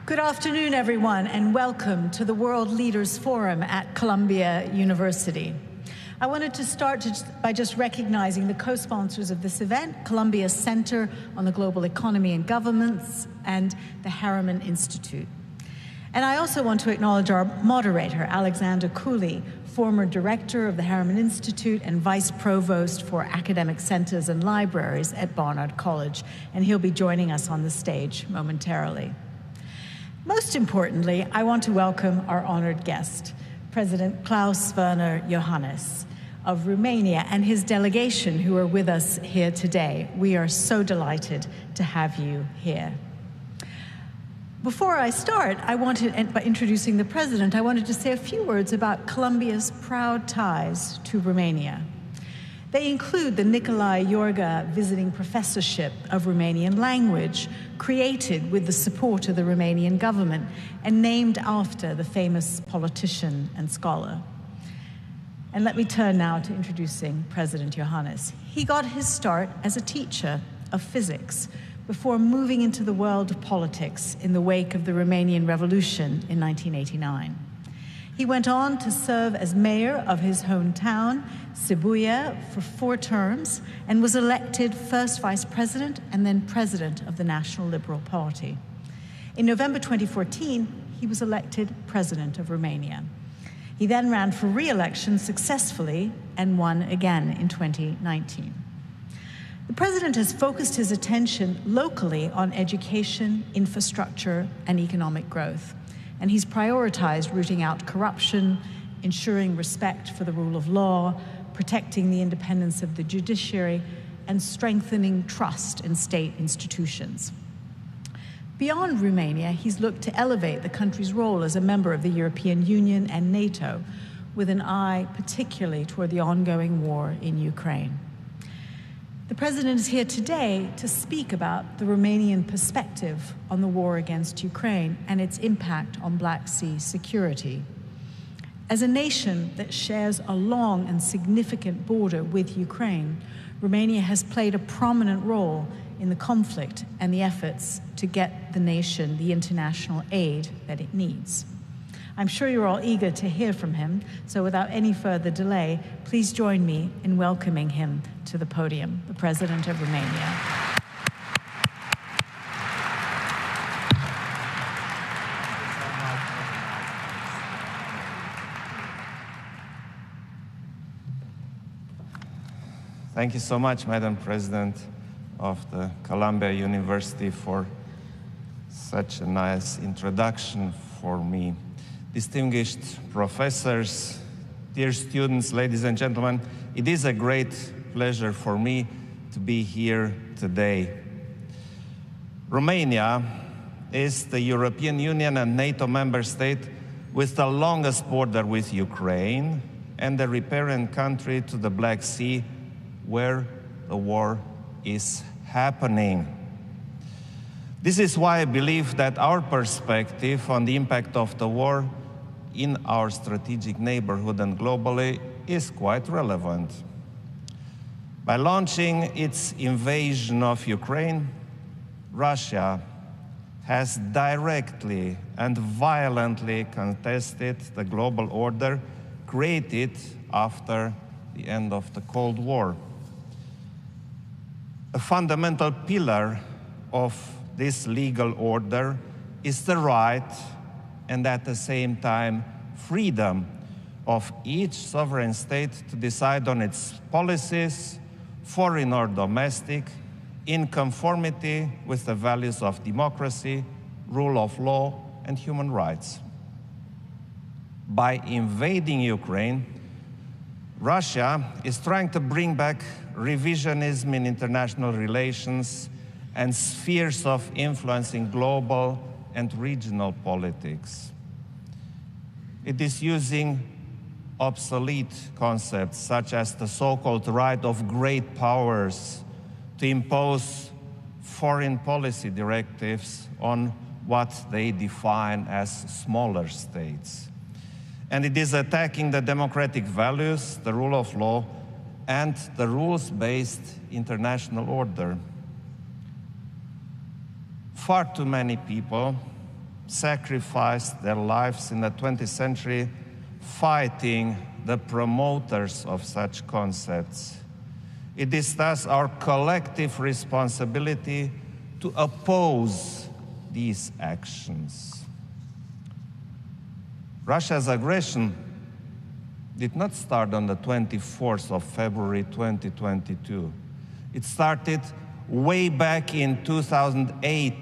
Good afternoon, everyone, and welcome to the World Leaders Forum at Columbia University. I wanted to start by just recognizing the co-sponsors of this event, Columbia Center on the Global Economy and Governments and the Harriman Institute. And I also want to acknowledge our moderator, Alexander Cooley, former director of the Harriman Institute and vice provost for academic centers and libraries at Barnard College, and he'll be joining us on the stage momentarily. Most importantly, I want to welcome our honored guest, President Klaus-Werner Iohannis of Romania and his delegation who are with us here today. We are so delighted to have you here. Before I start, by introducing the President, I wanted to say a few words about Columbia's proud ties to Romania. They include the Nicolae Iorga Visiting Professorship of Romanian Language, created with the support of the Romanian government and named after the famous politician and scholar. And let me turn now to introducing President Iohannis. He got his start as a teacher of physics before moving into the world of politics in the wake of the Romanian Revolution in 1989. He went on to serve as mayor of his hometown, Sibiu, for 4 terms and was elected first vice president and then president of the National Liberal Party. In November 2014, he was elected president of Romania. He then ran for re-election successfully and won again in 2019. The president has focused his attention locally on education, infrastructure, and economic growth. And he's prioritized rooting out corruption, ensuring respect for the rule of law, protecting the independence of the judiciary, and strengthening trust in state institutions. Beyond Romania, he's looked to elevate the country's role as a member of the European Union and NATO, with an eye particularly toward the ongoing war in Ukraine. The President is here today to speak about the Romanian perspective on the war against Ukraine and its impact on Black Sea security. As a nation that shares a long and significant border with Ukraine, Romania has played a prominent role in the conflict and the efforts to get the nation the international aid that it needs. I'm sure you're all eager to hear from him, so without any further delay, please join me in welcoming him to the podium, the President of Romania. Thank you so much, Madam President of the Columbia University, for such a nice introduction for me. Distinguished professors, dear students, ladies and gentlemen, it is a great pleasure for me to be here today. Romania is the European Union and NATO member state with the longest border with Ukraine and the riparian country to the Black Sea, where the war is happening. This is why I believe that our perspective on the impact of the war in our strategic neighborhood and globally is quite relevant. By launching its invasion of Ukraine, Russia has directly and violently contested the global order created after the end of the Cold War. A fundamental pillar of this legal order is the right and at the same time freedom of each sovereign state to decide on its policies, foreign or domestic, in conformity with the values of democracy, rule of law, and human rights. By invading Ukraine, Russia is trying to bring back revisionism in international relations and spheres of influence in global and regional politics. It is using obsolete concepts such as the so-called right of great powers to impose foreign policy directives on what they define as smaller states. And it is attacking the democratic values, the rule of law, and the rules-based international order. Far too many people sacrificed their lives in the 20th century fighting the promoters of such concepts. It is thus our collective responsibility to oppose these actions. Russia's aggression did not start on the 24th of February 2022. It started way back in 2008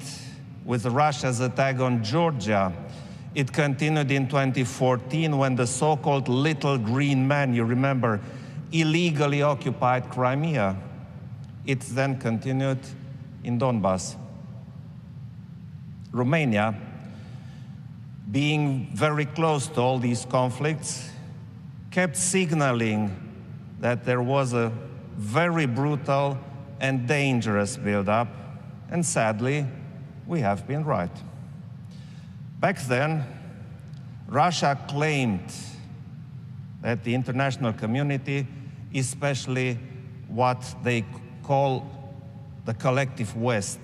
with Russia's attack on Georgia. It continued in 2014 when the so-called Little Green Man, you remember, illegally occupied Crimea. It then continued in Donbass. Romania, being very close to all these conflicts, kept signaling that there was a very brutal and dangerous buildup, and sadly, we have been right. Back then, Russia claimed that the international community, especially what they call the collective West,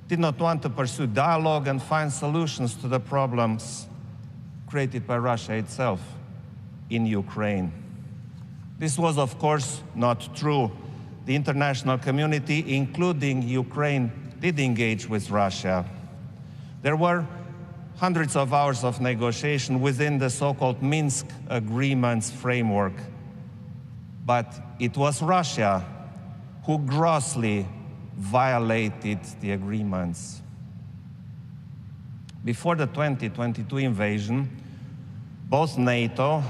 did not want to pursue dialogue and find solutions to the problems created by Russia itself in Ukraine. This was, of course, not true. The international community, including Ukraine, did engage with Russia. There were hundreds of hours of negotiation within the so-called Minsk agreements framework. But it was Russia who grossly violated the agreements. Before the 2022 invasion, both NATO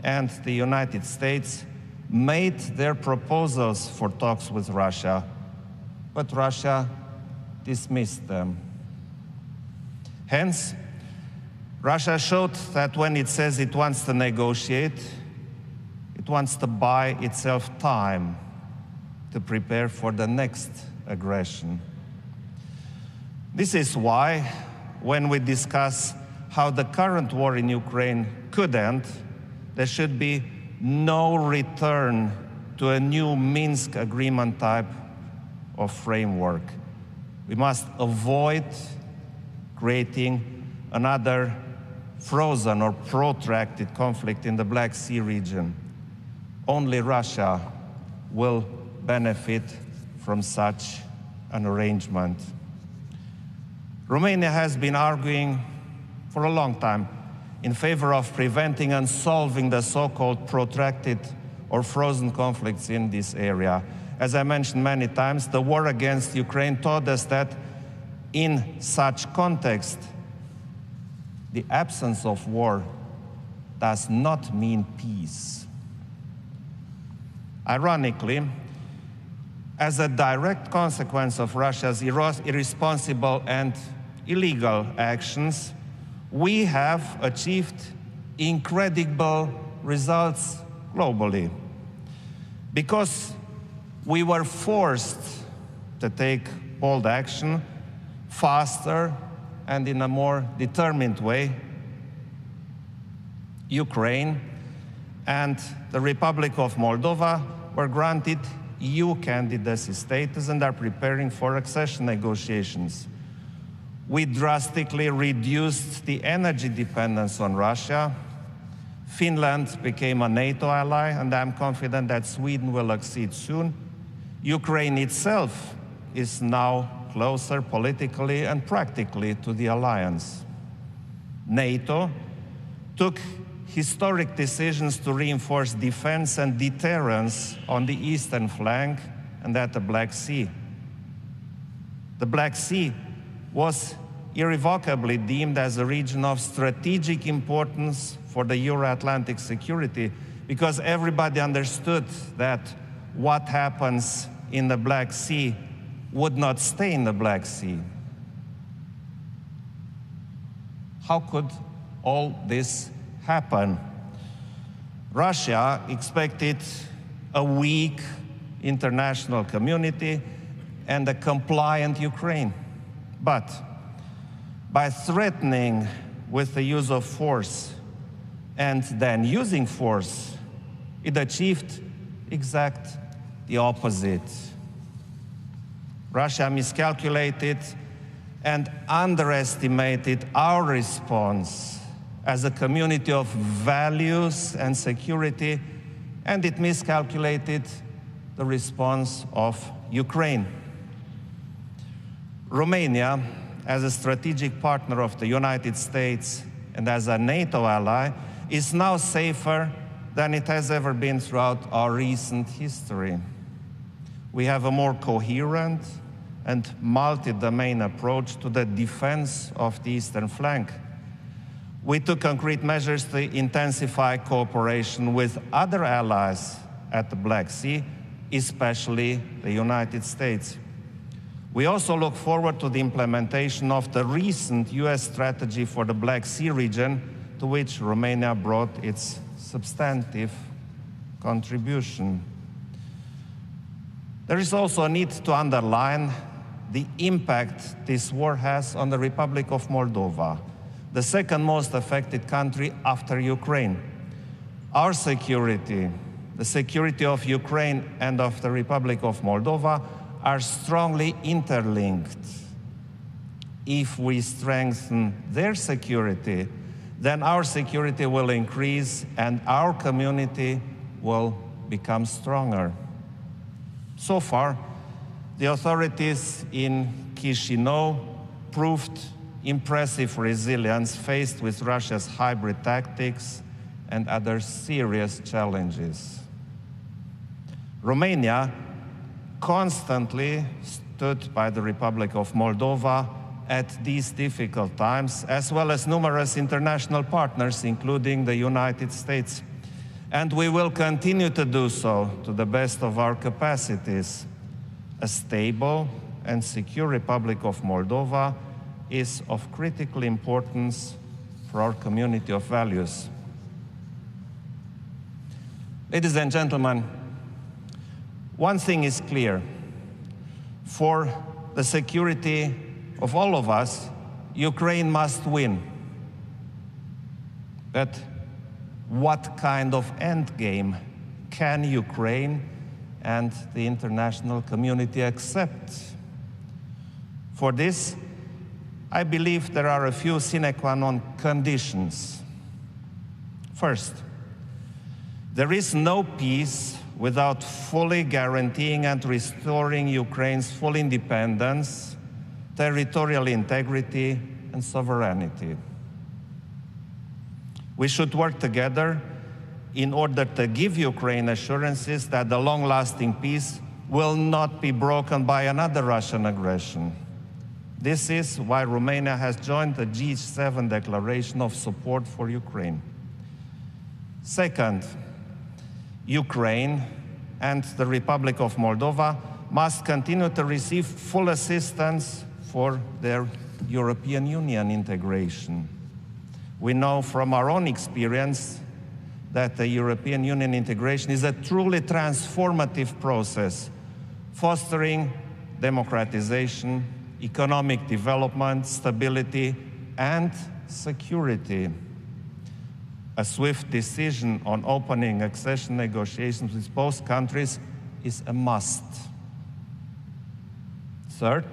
and the United States made their proposals for talks with Russia, but Russia dismissed them. Hence, Russia showed that when it says it wants to negotiate, it wants to buy itself time to prepare for the next aggression. This is why, when we discuss how the current war in Ukraine could end, there should be no return to a new Minsk agreement type of framework. We must avoid creating another frozen or protracted conflict in the Black Sea region. Only Russia will benefit from such an arrangement. Romania has been arguing for a long time in favor of preventing and solving the so-called protracted or frozen conflicts in this area. As I mentioned many times, the war against Ukraine taught us that in such context, the absence of war does not mean peace. Ironically, as a direct consequence of Russia's irresponsible and illegal actions, we have achieved incredible results globally. Because we were forced to take bold action faster and in a more determined way, Ukraine and the Republic of Moldova were granted EU candidacy status and are preparing for accession negotiations. We drastically reduced the energy dependence on Russia. Finland became a NATO ally, and I'm confident that Sweden will accede soon. Ukraine itself is now closer politically and practically to the alliance. NATO took historic decisions to reinforce defense and deterrence on the eastern flank and at the Black Sea. The Black Sea was irrevocably deemed as a region of strategic importance for the Euro-Atlantic security because everybody understood that what happens in the Black Sea would not stay in the Black Sea. How could all this happen? Russia expected a weak international community and a compliant Ukraine. But by threatening with the use of force and then using force, it achieved exactly the opposite. Russia miscalculated and underestimated our response as a community of values and security, and it miscalculated the response of Ukraine. Romania, as a strategic partner of the United States and as a NATO ally, is now safer than it has ever been throughout our recent history. We have a more coherent and multi-domain approach to the defense of the eastern flank. We took concrete measures to intensify cooperation with other allies at the Black Sea, especially the United States. We also look forward to the implementation of the recent US strategy for the Black Sea region, to which Romania brought its substantive contribution. There is also a need to underline the impact this war has on the Republic of Moldova, the second most affected country after Ukraine. Our security, the security of Ukraine and of the Republic of Moldova, are strongly interlinked. If we strengthen their security, then our security will increase and our community will become stronger. So far, the authorities in Chișinău proved impressive resilience faced with Russia's hybrid tactics and other serious challenges. Romania constantly stood by the Republic of Moldova at these difficult times, as well as numerous international partners, including the United States. And we will continue to do so to the best of our capacities. A stable and secure Republic of Moldova is of critical importance for our community of values. Ladies and gentlemen, one thing is clear. For the security of all of us, Ukraine must win. But what kind of endgame can Ukraine and the international community accept? For this, I believe there are a few sine qua non conditions. First, there is no peace without fully guaranteeing and restoring Ukraine's full independence, territorial integrity, and sovereignty. We should work together in order to give Ukraine assurances that the long-lasting peace will not be broken by another Russian aggression. This is why Romania has joined the G7 declaration of support for Ukraine. Second, Ukraine and the Republic of Moldova must continue to receive full assistance for their European Union integration. We know from our own experience that the European Union integration is a truly transformative process, fostering democratization, economic development, stability, and security. A swift decision on opening accession negotiations with both countries is a must. Third,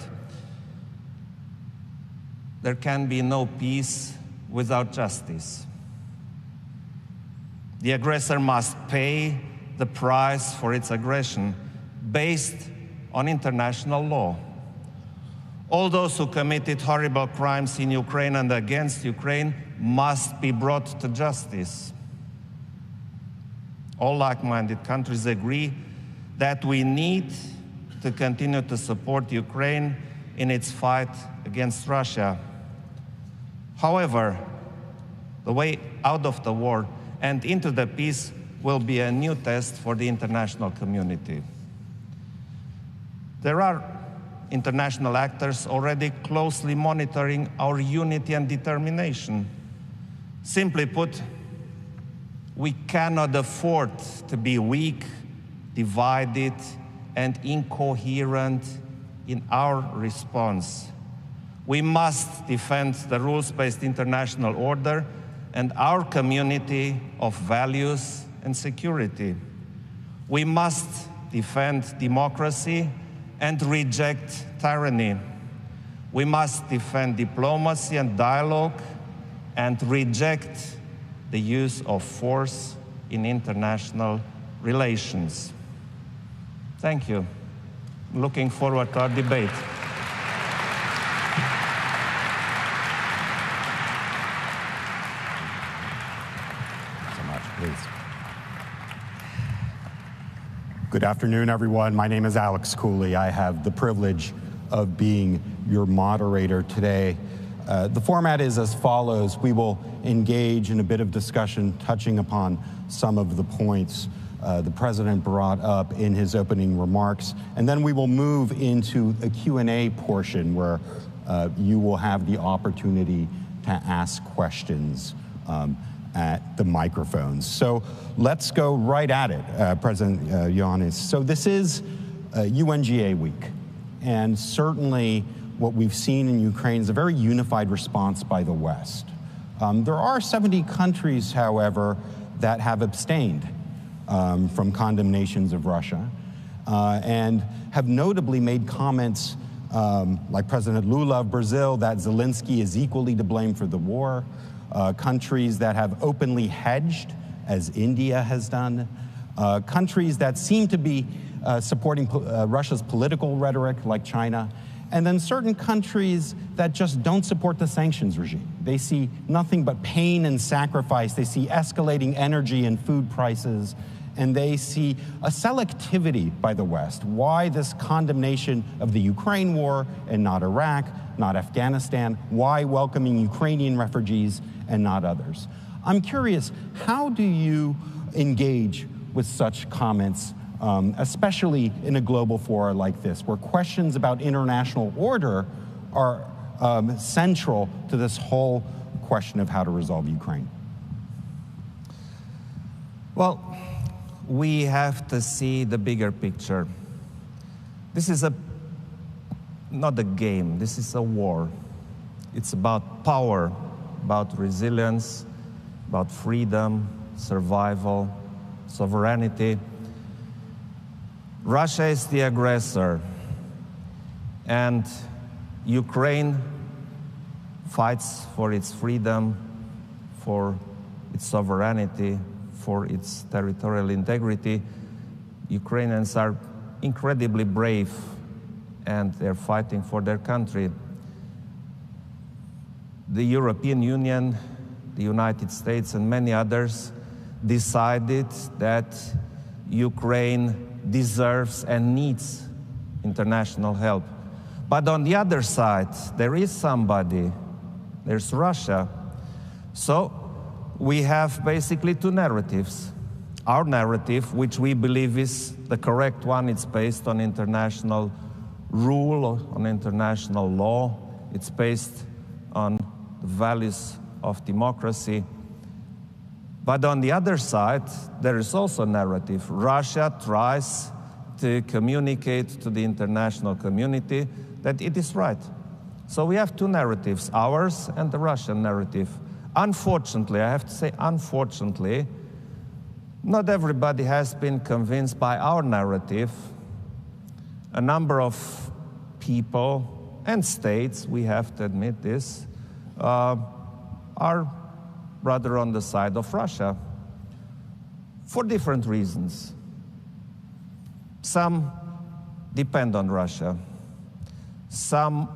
there can be no peace without justice. The aggressor must pay the price for its aggression based on international law. All those who committed horrible crimes in Ukraine and against Ukraine must be brought to justice. All like-minded countries agree that we need to continue to support Ukraine in its fight against Russia. However, the way out of the war and into the peace will be a new test for the international community. There are international actors already closely monitoring our unity and determination. Simply put, we cannot afford to be weak, divided, and incoherent in our response. We must defend the rules-based international order and our community of values and security. We must defend democracy and reject tyranny. We must defend diplomacy and dialogue and reject the use of force in international relations. Thank you. Looking forward to our debate. So much, please. Good afternoon, everyone. My name is Alex Cooley. I have the privilege of being your moderator today. The format is as follows. We will engage in a bit of discussion touching upon some of the points the President brought up in his opening remarks, and then we will move into a Q&A portion where you will have the opportunity to ask questions at the microphones. So let's go right at it, President Iohannis. So this is UNGA week, and certainly what we've seen in Ukraine is a very unified response by the West. There are 70 countries, however, that have abstained from condemnations of Russia and have notably made comments like President Lula of Brazil that Zelensky is equally to blame for the war, countries that have openly hedged, as India has done, countries that seem to be supporting Russia's political rhetoric, like China, and then certain countries that just don't support the sanctions regime. They see nothing but pain and sacrifice. They see escalating energy and food prices, and they see a selectivity by the West. Why this condemnation of the Ukraine war and not Iraq, not Afghanistan? Why welcoming Ukrainian refugees and not others? I'm curious, how do you engage with such comments, especially in a global forum like this, where questions about international order are central to this whole question of how to resolve Ukraine? Well, we have to see the bigger picture. This is not a game, this is a war. It's about power, about resilience, about freedom, survival, sovereignty. Russia is the aggressor, and Ukraine fights for its freedom, for its sovereignty, for its territorial integrity. Ukrainians are incredibly brave, and they're fighting for their country. The European Union, the United States, and many others decided that Ukraine deserves and needs international help. But on the other side, there is somebody, there's Russia. So we have basically two narratives. Our narrative, which we believe is the correct one, it's based on international rule, on international law, it's based on the values of democracy. But on the other side, there is also a narrative. Russia tries to communicate to the international community that it is right. So we have two narratives, ours and the Russian narrative. Unfortunately, I have to say unfortunately, not everybody has been convinced by our narrative. A number of people and states, we have to admit this, are rather on the side of Russia for different reasons. Some depend on Russia. Some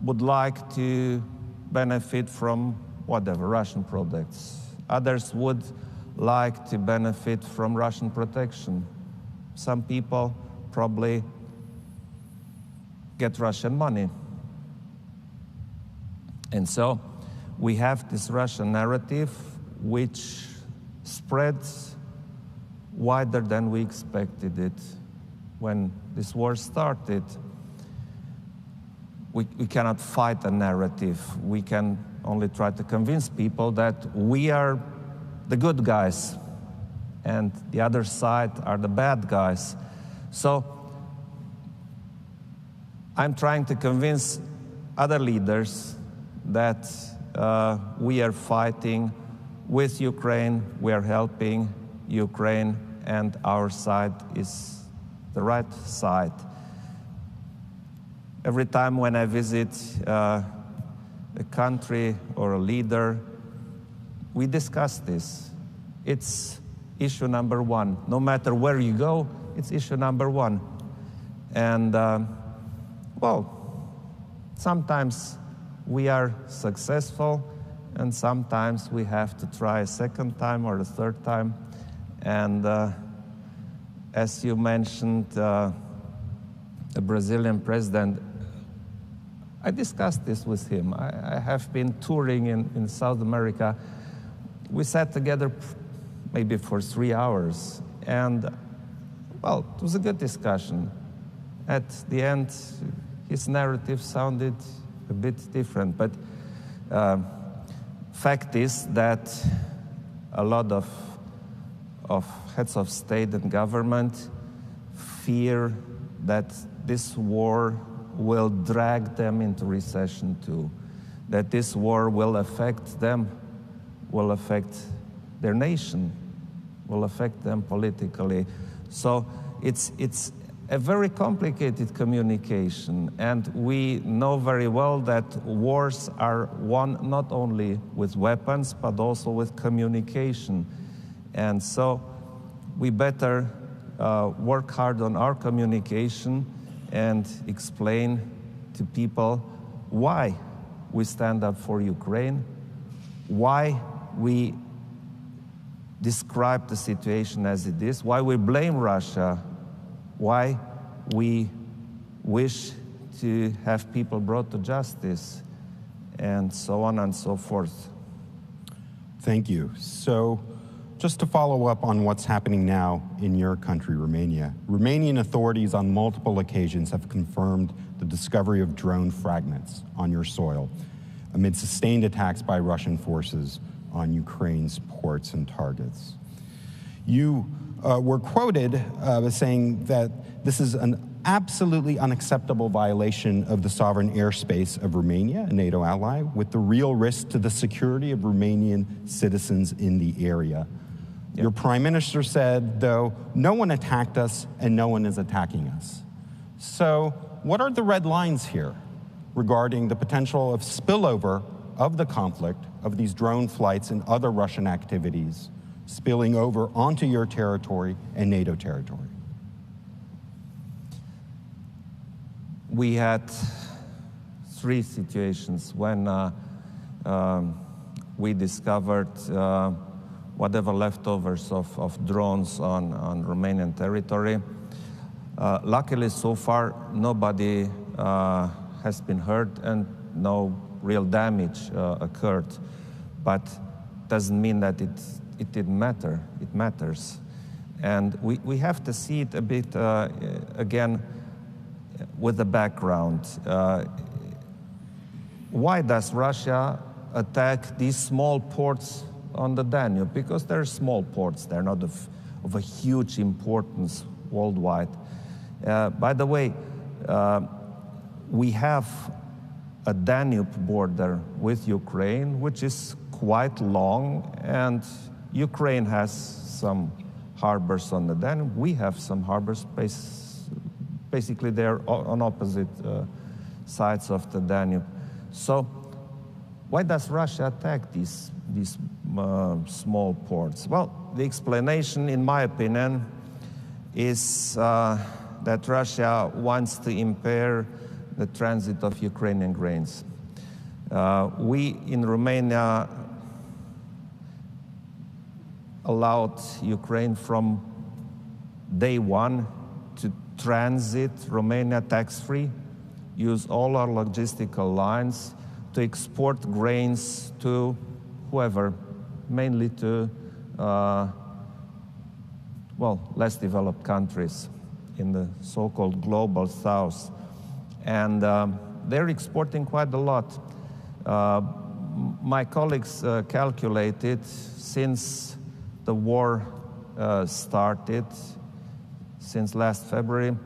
would like to benefit from whatever, Russian products. Others would like to benefit from Russian protection. Some people probably get Russian money. And so we have this Russian narrative which spreads wider than we expected it when this war started. We cannot fight a narrative. We can only try to convince people that we are the good guys and the other side are the bad guys. So I'm trying to convince other leaders that we are fighting with Ukraine, we are helping Ukraine, and our side is the right side. Every time when I visit a country or a leader, we discuss this. It's issue number one. No matter where you go, it's issue number one. And, well, sometimes we are successful, and sometimes we have to try a second time or a third time. And as you mentioned, the Brazilian president, I discussed this with him. I have been touring in South America. We sat together maybe for 3 hours, and, well, it was a good discussion. At the end, his narrative sounded a bit different, but fact is that a lot of heads of state and government fear that this war will drag them into recession too, that this war will affect them, will affect their nation, will affect them politically. So it's a very complicated communication, and we know very well that wars are won not only with weapons, but also with communication. And so we better work hard on our communication and explain to people why we stand up for Ukraine, why we describe the situation as it is, why we blame Russia, why we wish to have people brought to justice, and so on and so forth. Thank you. So, just to follow up on what's happening now in your country, Romania, Romanian authorities on multiple occasions have confirmed the discovery of drone fragments on your soil amid sustained attacks by Russian forces on Ukraine's ports and targets. You were quoted as saying that this is an absolutely unacceptable violation of the sovereign airspace of Romania, a NATO ally, with the real risk to the security of Romanian citizens in the area. Yep. Your prime minister said, though, no one attacked us and no one is attacking us. So what are the red lines here regarding the potential of spillover of the conflict, of these drone flights and other Russian activities spilling over onto your territory and NATO territory? We had 3 situations when we discovered whatever leftovers of drones on Romanian territory. Luckily, so far, nobody has been hurt and no real damage occurred. But doesn't mean that it didn't matter. It matters. And we have to see it a bit, again, with the background. Why does Russia attack these small ports on the Danube? Because they're small ports. They're not of a huge importance worldwide. By the way, we have a Danube border with Ukraine, which is quite long, and Ukraine has some harbors on the Danube. We have some harbors. Basically, they're on opposite sides of the Danube. So why does Russia attack these small ports? Well, the explanation, in my opinion, is that Russia wants to impair the transit of Ukrainian grains. We in Romania allowed Ukraine from day one to transit Romania tax-free, use all our logistical lines to export grains to whoever, mainly to, less developed countries in the so-called global south. And they're exporting quite a lot. My colleagues calculated since the war started, since last February,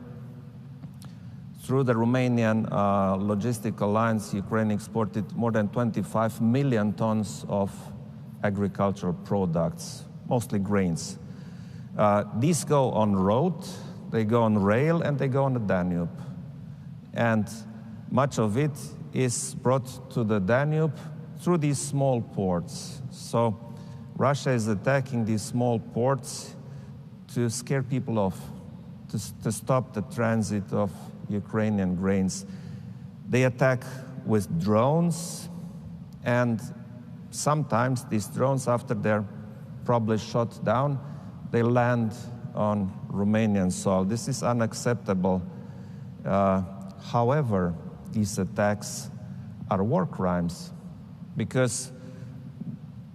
through the Romanian logistical lines, Ukraine exported more than 25 million tons of agricultural products, mostly grains. These go on road, they go on rail, and they go on the Danube. And much of it is brought to the Danube through these small ports. So Russia is attacking these small ports to scare people off, to stop the transit of Ukrainian grains. They attack with drones, and sometimes these drones, after they're probably shot down, they land on Romanian soil. This is unacceptable. However, these attacks are war crimes because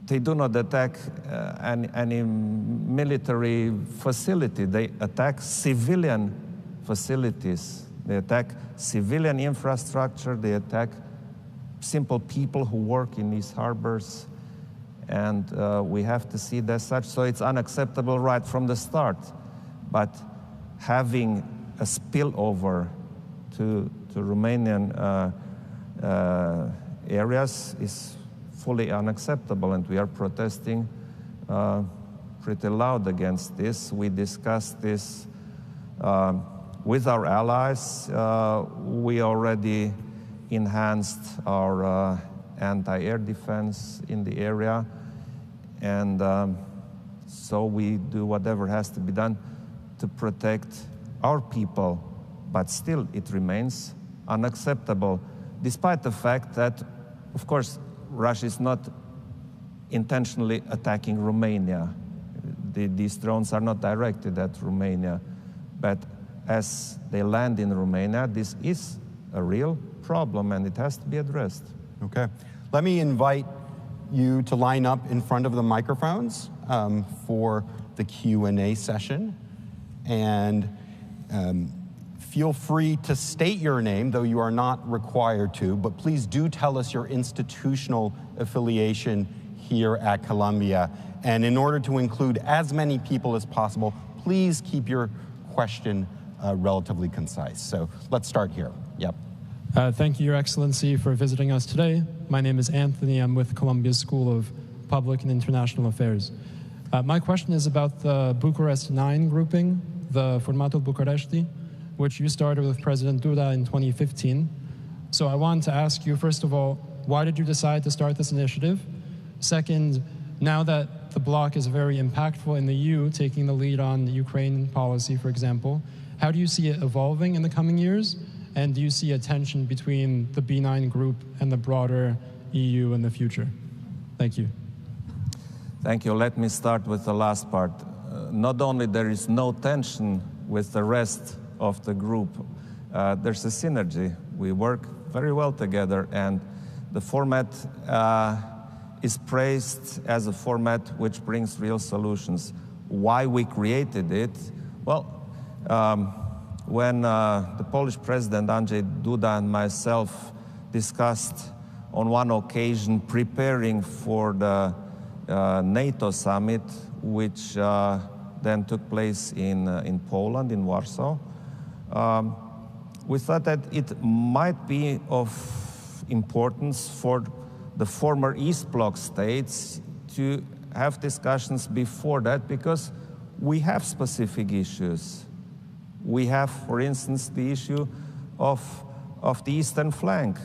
they do not attack any military facility. They attack civilian facilities. They attack civilian infrastructure. They attack simple people who work in these harbors. And we have to see it as such. So it's unacceptable right from the start. But having a spillover to Romanian areas is fully unacceptable, and we are protesting pretty loud against this. We discussed this with our allies. We already enhanced our anti-air defense in the area, and so we do whatever has to be done to protect our people, but still it remains unacceptable, despite the fact that, of course, Russia is not intentionally attacking Romania. These drones are not directed at Romania, but as they land in Romania, this is a real problem and it has to be addressed. Okay. Let me invite you to line up in front of the microphones for the Q&A session. And feel free to state your name, though you are not required to, but please do tell us your institutional affiliation here at Columbia. And in order to include as many people as possible, please keep your question relatively concise. So let's start here. Yep. Thank you, Your Excellency, for visiting us today. My name is Anthony. I'm with Columbia's School of Public and International Affairs. My question is about the Bucharest 9 grouping, the Formatul București, which you started with President Duda in 2015. So I wanted to ask you, first of all, why did you decide to start this initiative? Second, now that the bloc is very impactful in the EU, taking the lead on the Ukraine policy, for example, how do you see it evolving in the coming years? And do you see a tension between the B9 group and the broader EU in the future? Thank you. Thank you. Let me start with the last part. Not only there is no tension with the rest of the group, there's a synergy. We work very well together, and the format is praised as a format which brings real solutions. Why we created it? Well, when the Polish President Andrzej Duda and myself discussed on one occasion preparing for the NATO summit, which then took place in Poland, in Warsaw, we thought that it might be of importance for the former East Bloc states to have discussions before that, because we have specific issues. We have, for instance, the issue of the eastern flank.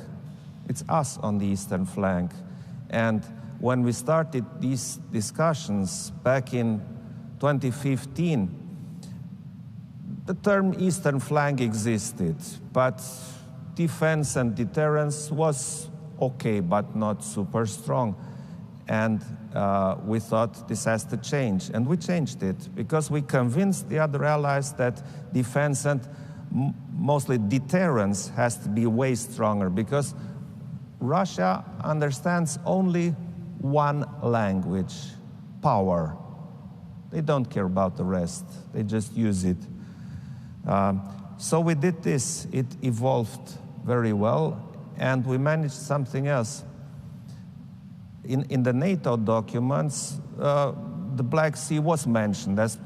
It's us on the eastern flank. And when we started these discussions back in 2015, the term eastern flank existed, but defense and deterrence was okay, but not super strong. And we thought this has to change, and we changed it because we convinced the other allies that defense and mostly deterrence has to be way stronger, because Russia understands only one language: power. They don't care about the rest. They just use it. So we did this. It evolved very well, and we managed something else. In the NATO documents, the Black Sea was mentioned as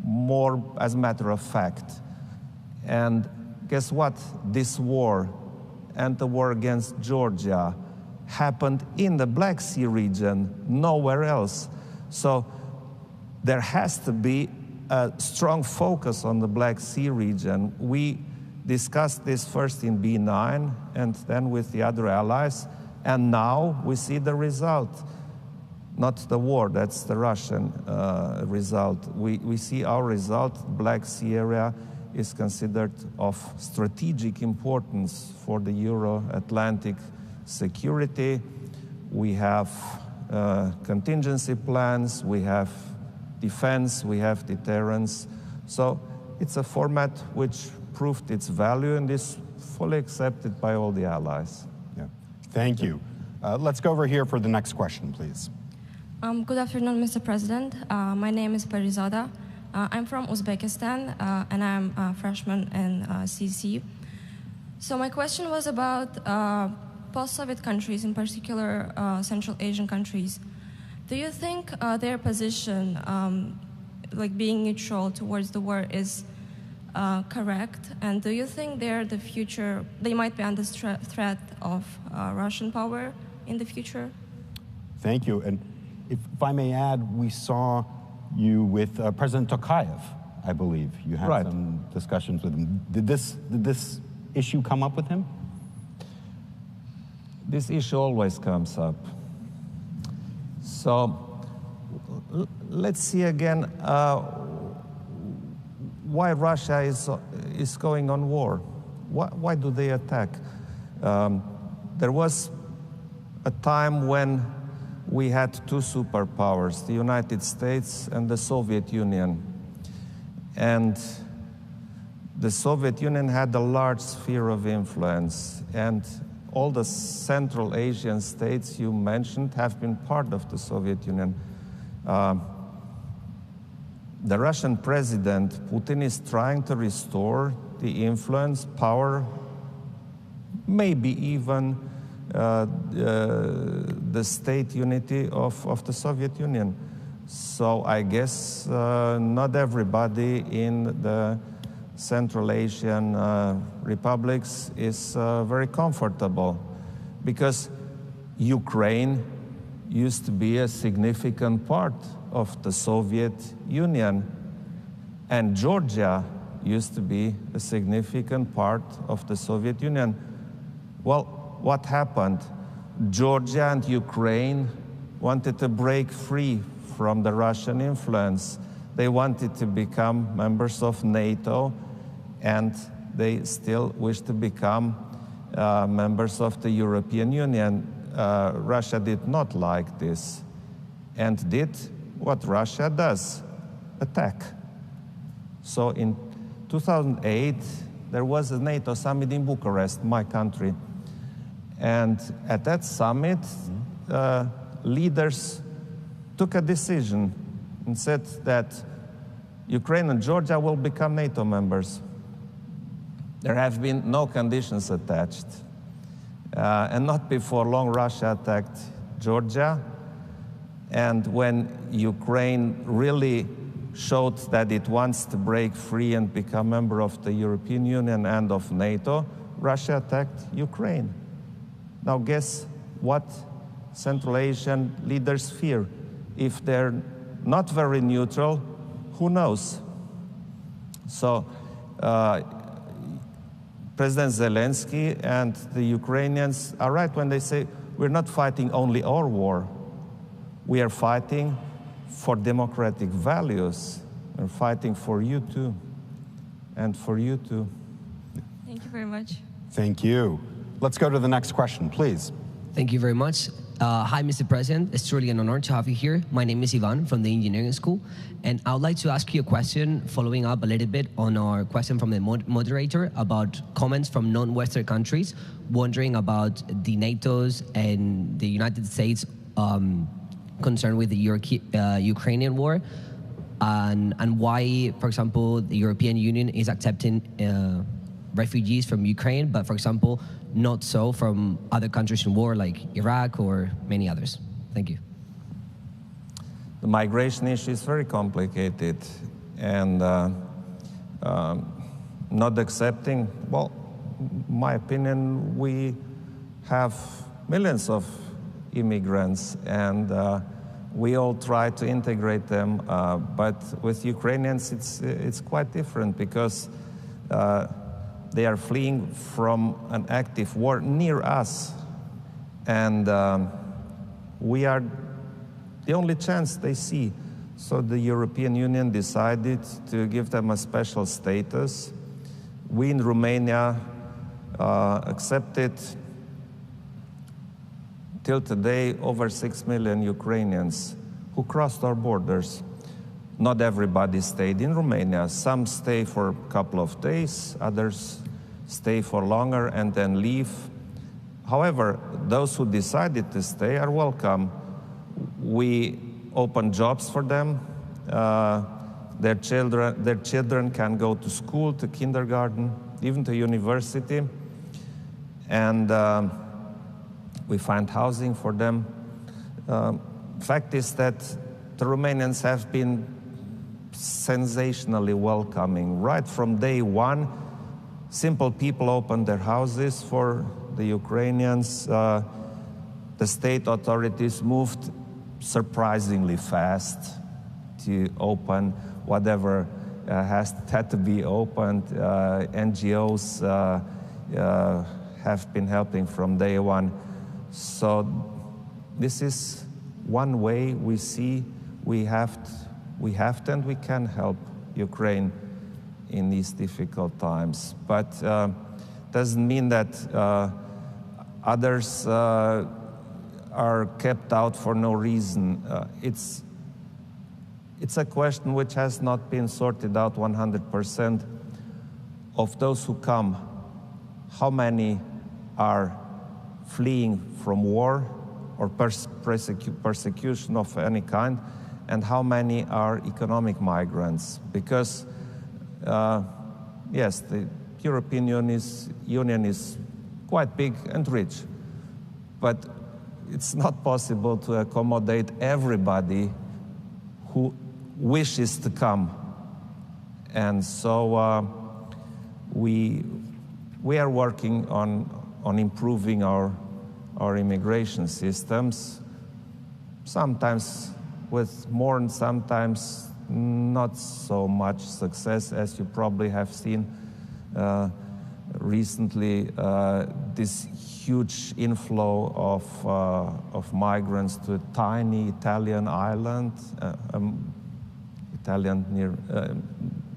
more as a matter of fact. And guess what? This war and the war against Georgia happened in the Black Sea region, nowhere else. So there has to be a strong focus on the Black Sea region. We discussed this first in B9 and then with the other allies, and now we see the result. Not the war, that's the Russian result. We see our result. Black Sea area is considered of strategic importance for the Euro-Atlantic security. We have contingency plans, we have defense, we have deterrence. So it's a format which proved its value and is fully accepted by all the allies. Yeah. Thank you. Let's go over here for the next question, please. Good afternoon, Mr. President. My name is Parizada. I'm from Uzbekistan, and I'm a freshman in CC. So my question was about post-Soviet countries, in particular Central Asian countries. Do you think their position, like being neutral towards the war, is correct? And do you think they might be under threat of Russian power in the future? Thank you. And if I may add, we saw you with President Tokayev, I believe. You had some discussions with him. Did this issue come up with him? This issue always comes up. So let's see again why Russia is going on war. Why do they attack? There was a time when we had two superpowers, the United States and the Soviet Union. And the Soviet Union had a large sphere of influence, and all the Central Asian states you mentioned have been part of the Soviet Union. The Russian president, Putin, is trying to restore the influence, power, maybe even the state unity of the Soviet Union. So I guess not everybody in the Central Asian republics is very comfortable, because Ukraine used to be a significant part of the Soviet Union, and Georgia used to be a significant part of the Soviet Union. Well, what happened? Georgia and Ukraine wanted to break free from the Russian influence. They wanted to become members of NATO, and they still wish to become members of the European Union. Russia did not like this and did what Russia does, attack. So in 2008, there was a NATO summit in Bucharest, my country. And at that summit, leaders took a decision and said that Ukraine and Georgia will become NATO members. There have been no conditions attached. And not before long, Russia attacked Georgia. And when Ukraine really showed that it wants to break free and become a member of the European Union and of NATO, Russia attacked Ukraine. Now guess what Central Asian leaders fear? If they're not very neutral, who knows? So President Zelensky and the Ukrainians are right when they say, we're not fighting only our war. We are fighting for democratic values. We're fighting for you too, and for you too. Thank you very much. Thank you. Let's go to the next question, please. Thank you very much. Hi, Mr. President. It's truly an honor to have you here. My name is Ivan from the engineering school, and I would like to ask you a question following up a little bit on our question from the moderator about comments from non-Western countries, wondering about the NATO's and the United States concern with the Ukrainian war, and why, for example, the European Union is accepting refugees from Ukraine, but, for example, not so from other countries in war like Iraq or many others. Thank you. The migration issue is very complicated, and not accepting, well, my opinion, we have millions of immigrants, and we all try to integrate them, but with Ukrainians it's quite different, because they are fleeing from an active war near us. And we are the only chance they see. So the European Union decided to give them a special status. We in Romania accepted till today over 6 million Ukrainians who crossed our borders. Not everybody stayed in Romania. Some stay for a couple of days, others stay for longer and then leave. However, those who decided to stay are welcome. We open jobs for them. Their children can go to school, to kindergarten, even to university. And we find housing for them. Fact is that the Romanians have been sensationally welcoming. Right from day one, simple people opened their houses for the Ukrainians. The state authorities moved surprisingly fast to open whatever had to be opened. NGOs have been helping from day one. So this is one way we see we have to and we can help Ukraine in these difficult times. But doesn't mean that others are kept out for no reason. It's a question which has not been sorted out 100%. Of those who come, how many are fleeing from war or persecution of any kind, and how many are economic migrants? Because, yes, the European Union is quite big and rich, but it's not possible to accommodate everybody who wishes to come. And so we are working on improving our immigration systems, sometimes with more and sometimes not so much success, as you probably have seen recently, this huge inflow of migrants to a tiny Italian island,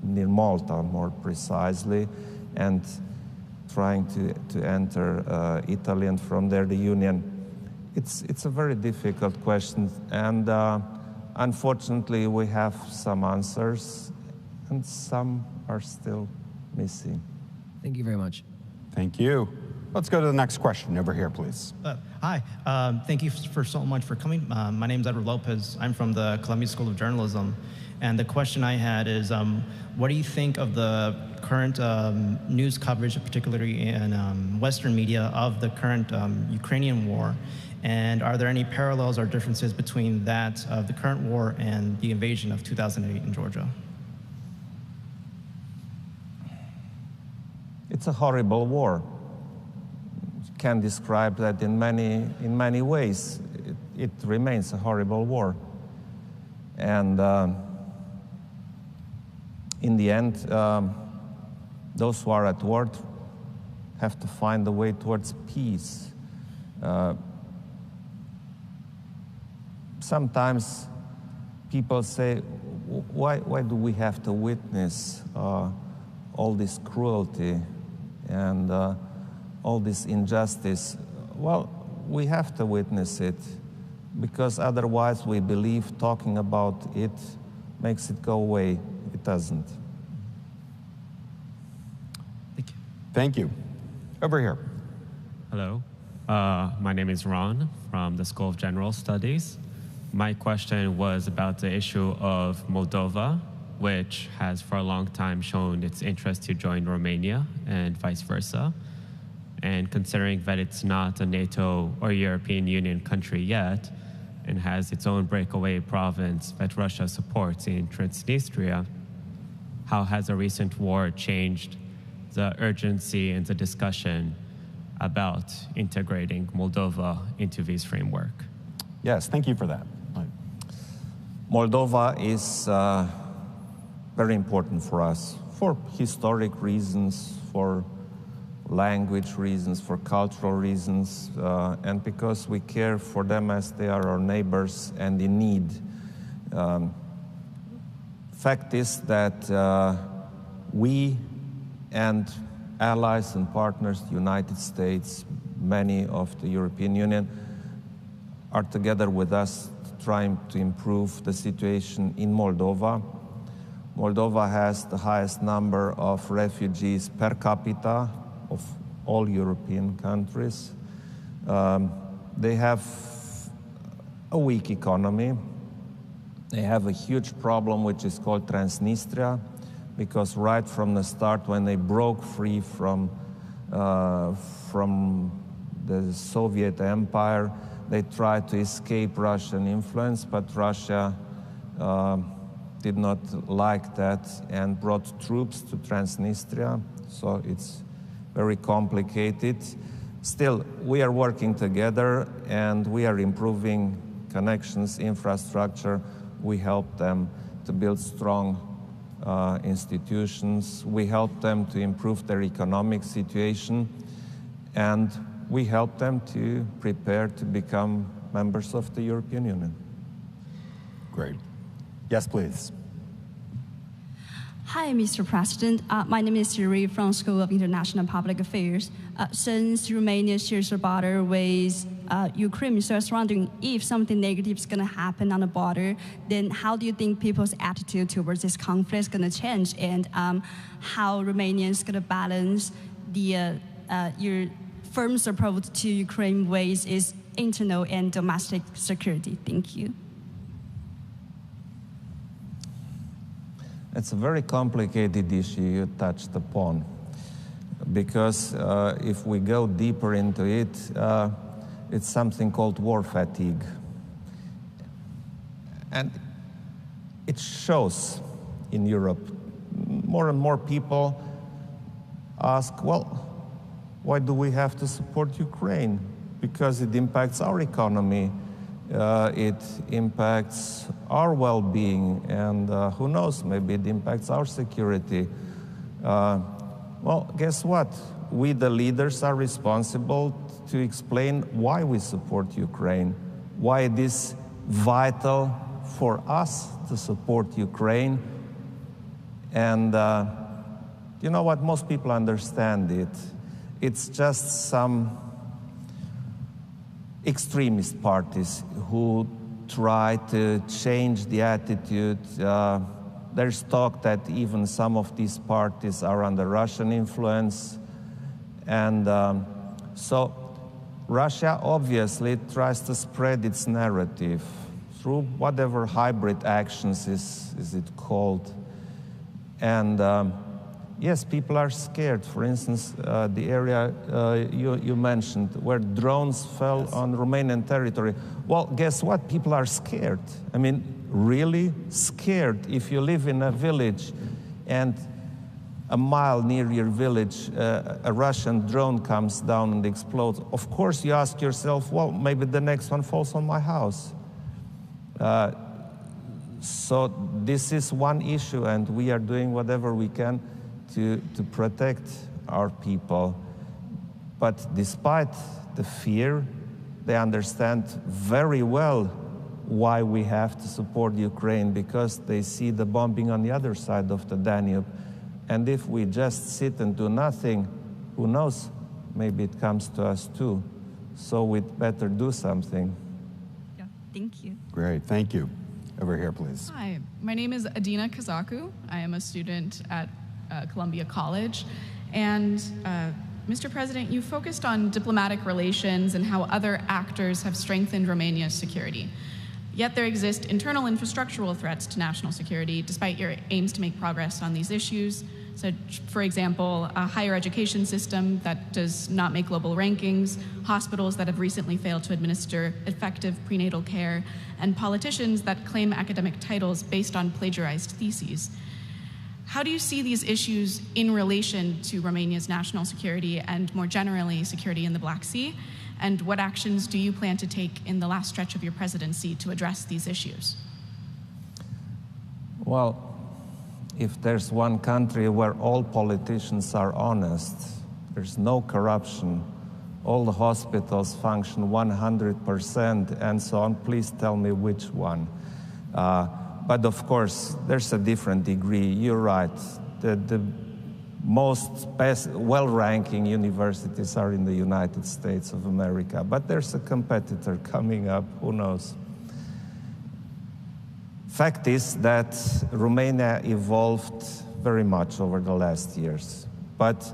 near Malta, more precisely, and trying to enter Italy and from there the Union. It's a very difficult question, and unfortunately we have some answers and some are still missing. Thank you very much. Thank you. Let's go to the next question over here, please. Hi, thank you so much for coming. My name is Edward Lopez. I'm from the Columbia School of Journalism. And the question I had is, what do you think of the current news coverage, particularly in Western media, of the current Ukrainian war? And are there any parallels or differences between that of the current war and the invasion of 2008 in Georgia? It's a horrible war. You can describe that in many ways. It remains a horrible war. And in the end, those who are at war have to find a way towards peace. Sometimes people say, why do we have to witness all this cruelty and all this injustice? Well, we have to witness it, because otherwise we believe talking about it makes it go away. It doesn't. Thank you. Thank you. Over here. Hello. My name is Ron from the School of General Studies. My question was about the issue of Moldova, which has for a long time shown its interest to join Romania and vice versa. And considering that it's not a NATO or European Union country yet and has its own breakaway province that Russia supports in Transnistria, how has a recent war changed the urgency and the discussion about integrating Moldova into this framework? Yes, thank you for that. Moldova is very important for us for historic reasons, for language reasons, for cultural reasons, and because we care for them as they are our neighbors and in need. Fact is that we and allies and partners, the United States, many of the European Union, are together with us trying to improve the situation in Moldova. Moldova has the highest number of refugees per capita of all European countries. They have a weak economy. They have a huge problem which is called Transnistria, because right from the start, when they broke free from the Soviet Empire, they tried to escape Russian influence, but Russia did not like that and brought troops to Transnistria, so it's very complicated. Still, we are working together and we are improving connections, infrastructure. We help them to build strong institutions. We help them to improve their economic situation, and we help them to prepare to become members of the European Union. Great. Yes, please. Hi, Mr. President. My name is Siri from School of International Public Affairs. Since Romania shares a border with Ukraine, so I was wondering if something negative is going to happen on the border, then how do you think people's attitude towards this conflict is going to change, and how Romania is going to balance the your firm's approach to Ukraine with its internal and domestic security? Thank you. It's a very complicated issue you touched upon, because if we go deeper into it, it's something called war fatigue. And it shows in Europe. More and more people ask, well, why do we have to support Ukraine? Because it impacts our economy. It impacts our well-being, and who knows, maybe it impacts our security. Well, guess what? We, the leaders, are responsible to explain why we support Ukraine, why it is vital for us to support Ukraine. And you know what? Most people understand it. It's just some extremist parties who try to change the attitude. There's talk that even some of these parties are under Russian influence. And so Russia obviously tries to spread its narrative through whatever hybrid actions is it called. And yes, people are scared. For instance, the area you mentioned, where drones fell on Romanian territory. Well, guess what? People are scared. I mean, really scared. If you live in a village and a mile near your village, a Russian drone comes down and explodes, of course you ask yourself, well, maybe the next one falls on my house. So this is one issue, and we are doing whatever we can to protect our people. But despite the fear, they understand very well why we have to support Ukraine, because they see the bombing on the other side of the Danube. And if we just sit and do nothing, who knows, maybe it comes to us too. So we'd better do something. Yeah, thank you. Great, thank you. Over here, please. Hi, my name is Adina Kazaku. I am a student at Columbia College. And Mr. President, you focused on diplomatic relations and how other actors have strengthened Romania's security. Yet there exist internal infrastructural threats to national security, despite your aims to make progress on these issues. So, for example, a higher education system that does not make global rankings, hospitals that have recently failed to administer effective prenatal care, and politicians that claim academic titles based on plagiarized theses. How do you see these issues in relation to Romania's national security and, more generally, security in the Black Sea? And what actions do you plan to take in the last stretch of your presidency to address these issues? Well, if there's one country where all politicians are honest, There's no corruption. All the hospitals function 100% and so on. Please tell me which one. But of course, there's a different degree. You're right. The most well-ranking universities are in the United States of America. But there's a competitor coming up. Who knows? Fact is that Romania evolved very much over the last years. But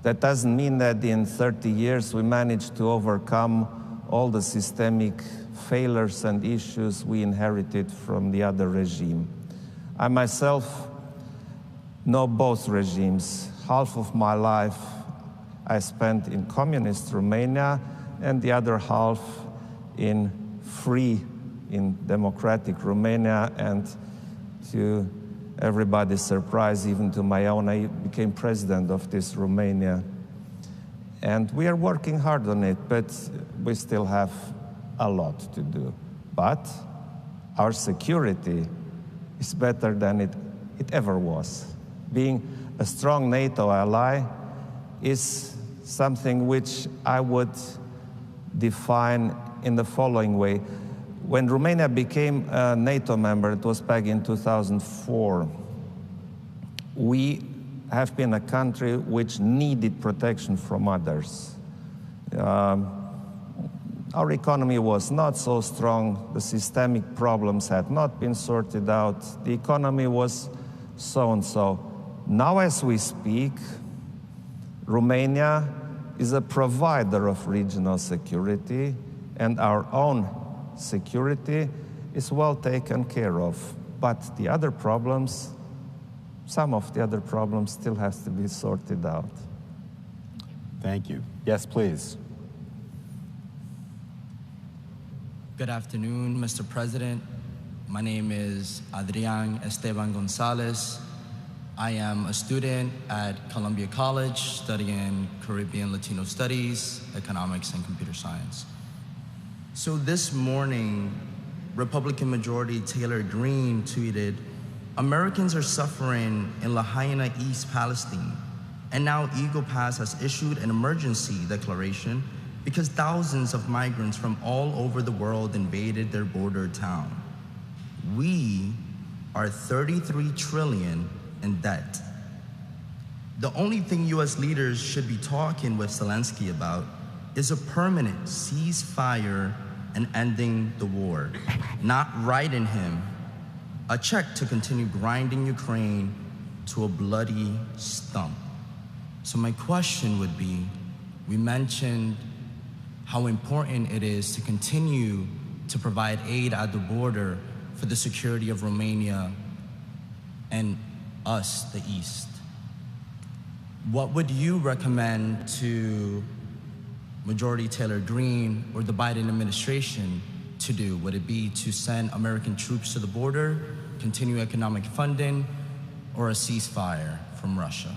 that doesn't mean that in 30 years we managed to overcome all the systemic failures and issues we inherited from the other regime. I myself know both regimes. Half of my life I spent in communist Romania and the other half in democratic Romania, and to everybody's surprise, even to my own, I became president of this Romania. And we are working hard on it, but we still have a lot to do. But our security is better than it ever was. Being a strong NATO ally is something which I would define in the following way. When Romania became a NATO member, it was back in 2004, we have been a country which needed protection from others. Our economy was not so strong, the systemic problems had not been sorted out, the economy was so-and-so. Now as we speak, Romania is a provider of regional security, and our own security is well taken care of. But the other problems, some of the other problems still has to be sorted out. Thank you. Yes, please. Good afternoon, Mr. President. My name is Adrian Esteban Gonzalez. I am a student at Columbia College studying Caribbean Latino Studies, Economics, and Computer Science. So this morning, Republican Majority Taylor Greene tweeted, "Americans are suffering in Lahaina, East Palestine, and now Eagle Pass has issued an emergency declaration because thousands of migrants from all over the world invaded their border town. We are 33 trillion in debt. The only thing US leaders should be talking with Zelensky about is a permanent ceasefire and ending the war, not writing him a check to continue grinding Ukraine to a bloody stump." So my question would be, we mentioned how important it is to continue to provide aid at the border for the security of Romania and us, the East. What would you recommend to Majority Taylor Greene or the Biden administration to do? Would it be to send American troops to the border, continue economic funding, or a ceasefire from Russia?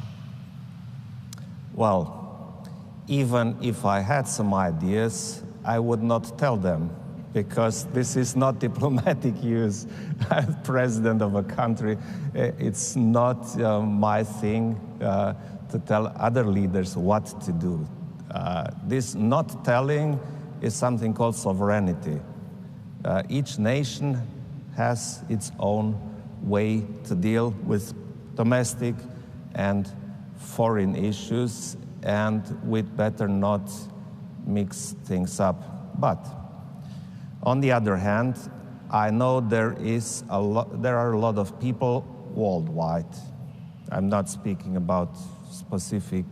Well, even if I had some ideas, I would not tell them, because this is not diplomatic use. As president of a country, it's not my thing to tell other leaders what to do. This not telling is something called sovereignty. Each nation has its own way to deal with domestic and foreign issues, and we'd better not mix things up. But on the other hand, I know there are a lot of people worldwide. I'm not speaking about specific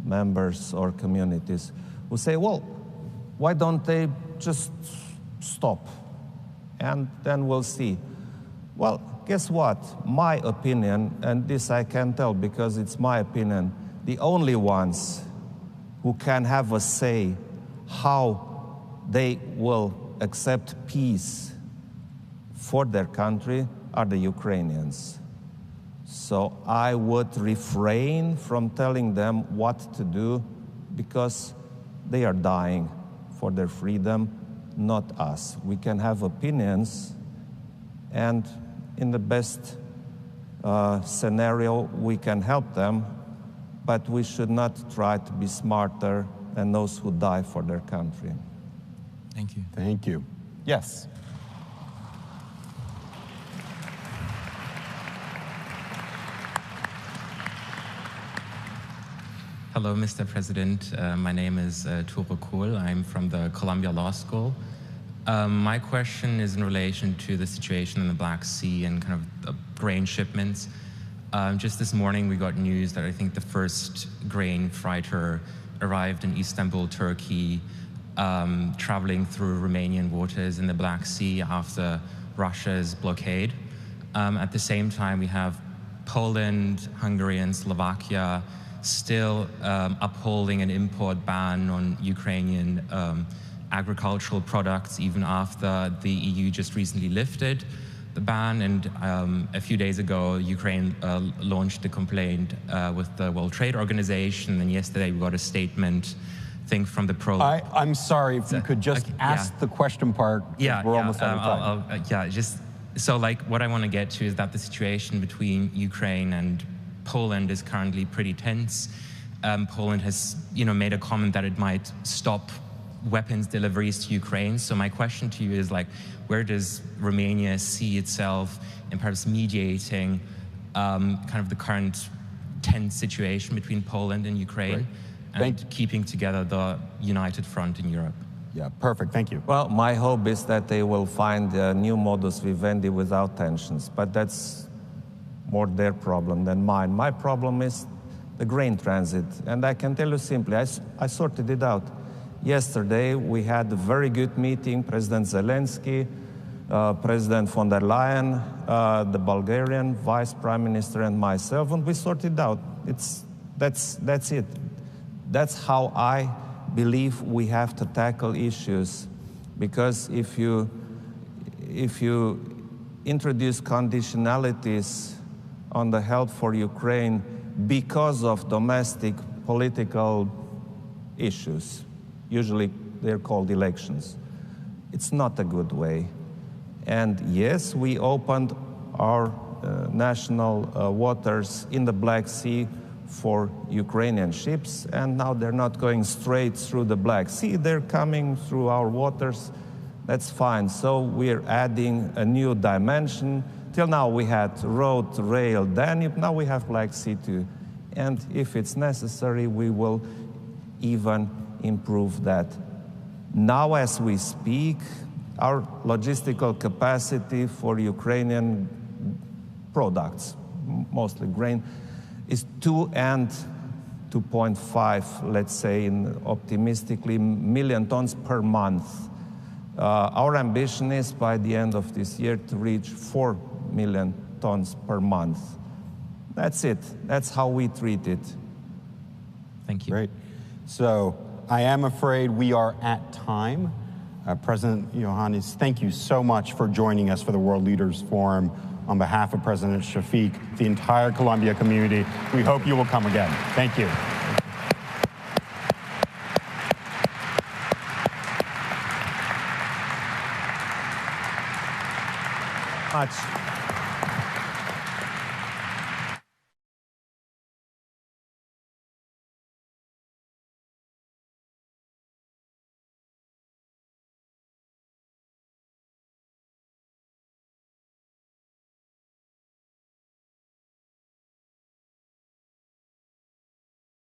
members or communities who say, well, why don't they just stop? And then we'll see. Well, guess what? My opinion, and this I can tell because it's my opinion, the only ones who can have a say how they will accept peace for their country are the Ukrainians. So I would refrain from telling them what to do, because they are dying for their freedom, not us. We can have opinions, and in the best scenario, we can help them, but we should not try to be smarter than those who die for their country. Thank you. Thank you. Yes. Hello, Mr. President. My name is Tore Kohl. I'm from the Columbia Law School. My question is in relation to the situation in the Black Sea and kind of grain shipments. Just this morning, we got news that I think the first grain freighter arrived in Istanbul, Turkey, traveling through Romanian waters in the Black Sea after Russia's blockade. At the same time, we have Poland, Hungary, and Slovakia still upholding an import ban on Ukrainian agricultural products, even after the EU just recently lifted the ban. And a few days ago, Ukraine launched a complaint with the World Trade Organization. And yesterday, we got a statement, I think, from the pro. I'm sorry, if you could just ask the question part. We're almost out of time. So like what I want to get to is that the situation between Ukraine and Poland is currently pretty tense. Poland has, made a comment that it might stop weapons deliveries to Ukraine. So my question to you is, like, where does Romania see itself in perhaps mediating kind of the current tense situation between Poland and Ukraine and keeping together the united front in Europe? Yeah, perfect. Thank you. Well, my hope is that they will find a new modus vivendi without tensions, but that's more their problem than mine. My problem is the grain transit, and I can tell you simply, I sorted it out. Yesterday, we had a very good meeting, President Zelensky, President von der Leyen, the Bulgarian Vice Prime Minister, and myself, and we sorted it out. That's it. That's how I believe we have to tackle issues, because if you introduce conditionalities on the help for Ukraine because of domestic political issues, usually they're called elections, it's not a good way. And yes, we opened our national waters in the Black Sea for Ukrainian ships, and now they're not going straight through the Black Sea, they're coming through our waters. That's fine. So we're adding a new dimension. Till now we had road, rail, Danube, now we have Black Sea too. And if it's necessary, we will even improve that. Now as we speak, our logistical capacity for Ukrainian products, mostly grain, is 2 and 2.5, let's say, optimistically, million tons per month. Our ambition is by the end of this year to reach 4 million tons per month. That's it. That's how we treat it. Thank you. Great. So I am afraid we are at time. President Iohannis, thank you so much for joining us for the World Leaders Forum. On behalf of President Shafiq, the entire Columbia community, we hope you will come again. Thank you. Much.